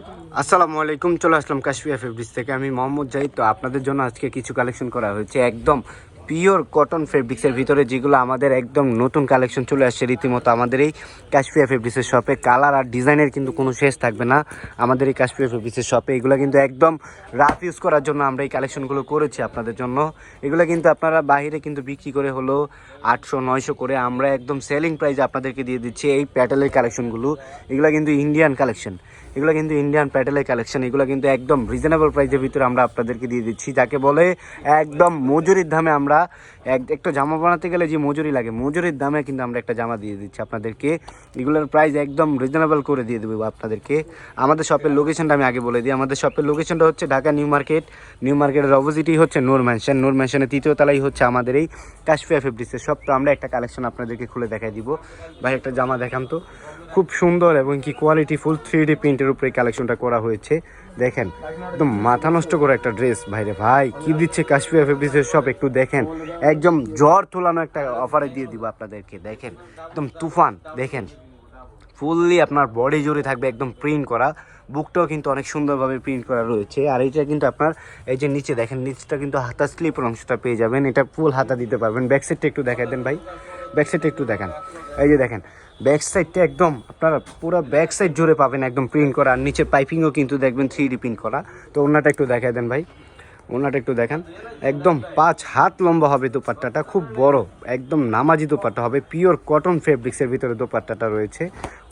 আসসালামু আলাইকুম, চলে আসলাম কাশফিয়া ফেব্রিক্স থেকে। আমি মোহাম্মদ জাহিদ। তো আপনাদের জন্য আজকে কিছু কালেকশন করা হয়েছে একদম পিওর কটন ফেব্রিক্সের ভিতরে, যেগুলো আমাদের একদম নতুন কালেকশন চলে আসছে রীতিমতো আমাদের এই কাশফিয়া ফেব্রিক্সের শপে। কালার আর ডিজাইনের কিন্তু কোনো শেষ থাকবে না আমাদের এই কাশফিয়া ফেব্রিক্সের শপে। এগুলো কিন্তু একদম রাফ ইউজ করার জন্য আমরা এই কালেকশনগুলো করেছি আপনাদের জন্য। এগুলো কিন্তু আপনারা বাইরে কিন্তু বিক্রি করে হলো 800-900 করে, আমরা একদম সেলিং প্রাইসে আপনাদেরকে দিয়ে দিচ্ছি এই প্যাটেলের কালেকশনগুলো। এগুলো কিন্তু ইন্ডিয়ান কালেকশন, এগুলো কিন্তু ইন্ডিয়ান প্যাটেলের কালেকশন। এগুলো কিন্তু একদম রিজনেবল প্রাইসের ভিতরে আমরা আপনাদেরকে দিয়ে দিচ্ছি, যাকে বলে একদম মজুরির দামে। আমরা একটা জামা বানাতে গেলে যে মজুরি লাগে, মজুরির দামে কিন্তু আমরা একটা জামা দিয়ে দিচ্ছি আপনাদেরকে। এগুলোর প্রাইস একদম রিজনেবল করে দিয়ে দেবো আপনাদেরকে। আমাদের শপের লোকেশনটা আমি আগে বলে দিই। আমাদের শপের লোকেশনটা হচ্ছে ঢাকা নিউ মার্কেট। নিউ মার্কেটের অপোজিটই হচ্ছে নূর ম্যানশন। নূর ম্যানশনের 3য় তলায় হচ্ছে আমাদের এই কাশফিয়া ফেব্রিক্সের শপ। তো আমরা একটা কালেকশন আপনাদেরকে খুলে দেখাই দিব। ভাই একটা জামা দেখান তো, খুব সুন্দর এবং কি কোয়ালিটি ফুল 3D প্রিন্টের উপরে কালেকশনটা করা হয়েছে। দেখেন একদম মাথা নষ্ট করে একটা ড্রেস। ভাইরে ভাই কি দিচ্ছে কাশফিয়া ফেব্রিক্সের শপ, একটু দেখেন। একদম জ্বর তোলানো একটা অফারে দিয়ে দিব আপনাদেরকে। দেখেন একদম তুফান, দেখেন ফুললি আপনার বডি জুড়ে থাকবে একদম প্রিন্ট করা। বুকটাও কিন্তু অনেক সুন্দরভাবে প্রিন্ট করা রয়েছে। আর এইটা কিন্তু আপনার এই যে নিচে দেখেন, নিচটা কিন্তু হাতা স্লিপের অংশটা পেয়ে যাবেন। এটা ফুল হাতা দিতে পারবেন। ব্যাক সাইডটা একটু দেখাই দেন ভাই, ব্যাক সাইডটা একটু দেখান। এই যে দেখেন ব্যাক সাইডটা একদম আপনারা পুরো ব্যাক সাইড জুড়ে পাবেন একদম প্রিন্ট করা। আর নিচের পাইপিংও কিন্তু দেখবেন 3D প্রিন্ট করা। তো ওনাটা একটু দেখাই দেন ভাই, ওনাটা একটু দেখান। একদম 5 হাত লম্বা হবে দোপাট্টাটা, খুব বড় একদম নামাজি দোপাট্টা হবে। পিওর কটন ফেব্রিক্সের ভিতরে দোপাট্টাটা রয়েছে।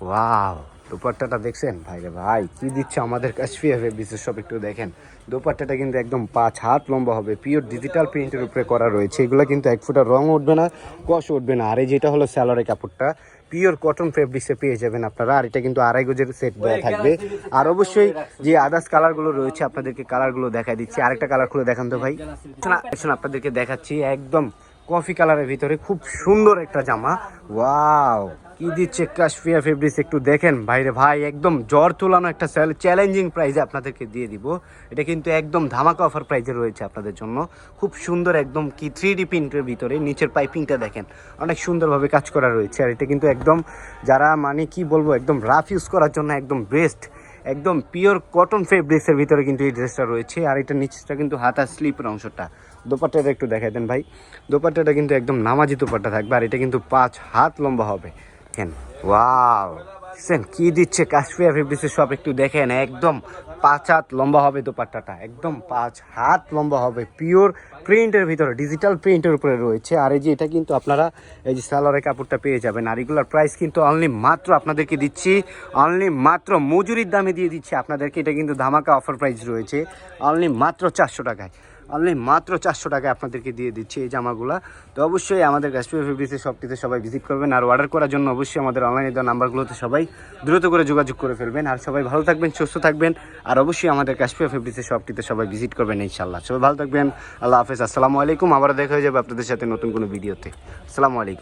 ওয়াও, দোপাট্টাটা দেখছেন ভাইরে ভাই কি দিচ্ছে আমাদের কাশফিয়া ফেব্রিক্সের সব, একটু দেখেন। দোপাট্টাটা কিন্তু একদম 5 হাত লম্বা হবে, পিওর ডিজিটাল প্রিন্টের উপরে করা রয়েছে। এগুলো কিন্তু এক ফুটা রং উঠবে না, কষ উঠবে না। আর এই যেটা হলো স্যালোয়ারের কাপড়টা পিওর কটন ফেব্রিক্সে পেয়ে যাবেন আপনারা। আর এটা কিন্তু 2.5 গজের সেট দেওয়া থাকবে। আর অবশ্যই যে আদার্স কালারগুলো রয়েছে আপনাদেরকে কালারগুলো দেখা দিচ্ছি। আরেকটা কালার খুলে দেখান তো ভাই, আপনাদেরকে দেখাচ্ছি। একদম কফি কালারের ভিতরে খুব সুন্দর একটা জামা। ওয়াও কি দিচ্ছে কাশফিয়া ফেব্রিক্স, একটু দেখেন ভাইরে ভাই। একদম জ্বর তোলানো একটা চ্যালেঞ্জিং প্রাইসে আপনাদেরকে দিয়ে দিব। এটা কিন্তু একদম ধামাকা অফার প্রাইসে রয়েছে আপনাদের জন্য। খুব সুন্দর একদম কি 3D প্রিন্টের ভিতরে। নিচের পাইপিংটা দেখেন অনেক সুন্দরভাবে কাজ করা রয়েছে। আর এটা কিন্তু একদম যারা মানে কি বলবো একদম রাফ ইউজ করার জন্য একদম বেস্ট, একদম পিওর কটন ফেব্রিক্সের ভিতরে কিন্তু এই ড্রেসটা রয়েছে। আর এটা নিচটা কিন্তু হাতা স্লিপের অংশটা। দোপাট্টাটা একটু দেখাই দেন ভাই। দোপাট্টাটা কিন্তু একদম নামাজি দোপাট্টা থাকবে। আর এটা কিন্তু 5 হাত লম্বা হবে। দেখেন ওয়াও, দেখছেন কি দিচ্ছে কাশফিয়া ফেব্রিক্সের সব, একটু দেখেন। একদম 5 হাত লম্বা হবে দোপাট্টাটা, একদম 5 হাত লম্বা হবে। পিওর প্রিন্টের ভিতরে ডিজিটাল প্রিন্টের উপরে রয়েছে। আর এই যে এটা কিন্তু আপনারা এই যে সালোয়ারের কাপড়টা পেয়ে যাবেন। আর এগুলোর প্রাইস কিন্তু অনলি মাত্র আপনাদেরকে দিচ্ছি, অনলি মাত্র মজুরির দামে দিয়ে দিচ্ছি আপনাদেরকে। এটা কিন্তু ধামাকা অফার প্রাইস রয়েছে অনলি মাত্র 400 টাকায়। অনলি মাত্র 400 টাকায় আপনাদেরকে দিয়ে দিচ্ছি এই জামাগুলো। তো অবশ্যই আমাদের কাশফিয়া ফেব্রিক্সের শপটিতে সবাই ভিজিট করবেন। আর অর্ডার করার জন্য অবশ্যই আমাদের অনলাইনে দেওয়া নাম্বারগুলোতে সবাই দ্রুত করে যোগাযোগ করে ফেলবেন। আর সবাই ভালো থাকবেন, সুস্থ থাকবেন। আর অবশ্যই আমাদের কাশফিয়া ফেব্রিক্সের শপটিতে সবাই ভিজিট করবেন ইনশাল্লাহ। সবাই ভালো থাকবেন, আল্লাহ হাফেজ, আসসালামু আলাইকুম। আবারও দেখা হয়ে যাবে আপনাদের সাথে নতুন কোনো ভিডিওতে। আসসালামু আলাইকুম।